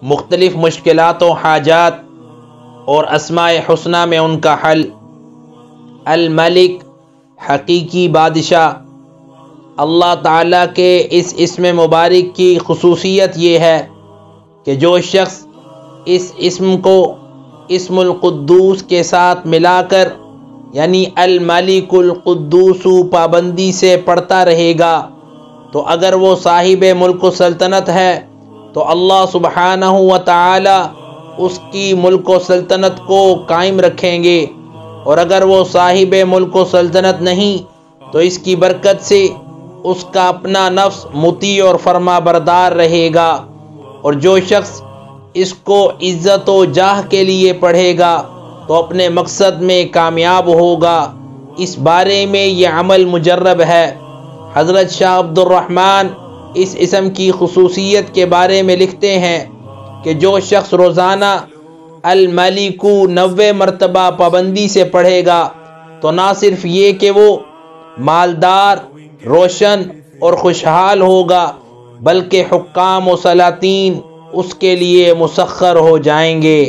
مختلف مشکلات و حاجات اور اسماء حسنہ میں ان کا حل۔ الملک حقیقی بادشاہ۔ اللہ تعالیٰ کے اس اسم مبارک کی خصوصیت یہ ہے کہ جو شخص اس اسم کو اسم القدوس کے ساتھ ملا کر یعنی الملک القدوس پابندی سے پڑھتا رہے گا تو اگر وہ صاحب ملک و سلطنت ہے تو اللہ سبحانہ و تعالی اس کی ملک و سلطنت کو قائم رکھیں گے، اور اگر وہ صاحب ملک و سلطنت نہیں تو اس کی برکت سے اس کا اپنا نفس مطیع اور فرما بردار رہے گا، اور جو شخص اس کو عزت و جاہ کے لیے پڑھے گا تو اپنے مقصد میں کامیاب ہوگا۔ اس بارے میں یہ عمل مجرب ہے۔ حضرت شاہ عبد الرحمن اس اسم کی خصوصیت کے بارے میں لکھتے ہیں کہ جو شخص روزانہ الملک 90 مرتبہ پابندی سے پڑھے گا تو نہ صرف یہ کہ وہ مالدار، روشن اور خوشحال ہوگا بلکہ حکام و سلاطین اس کے لیے مسخر ہو جائیں گے۔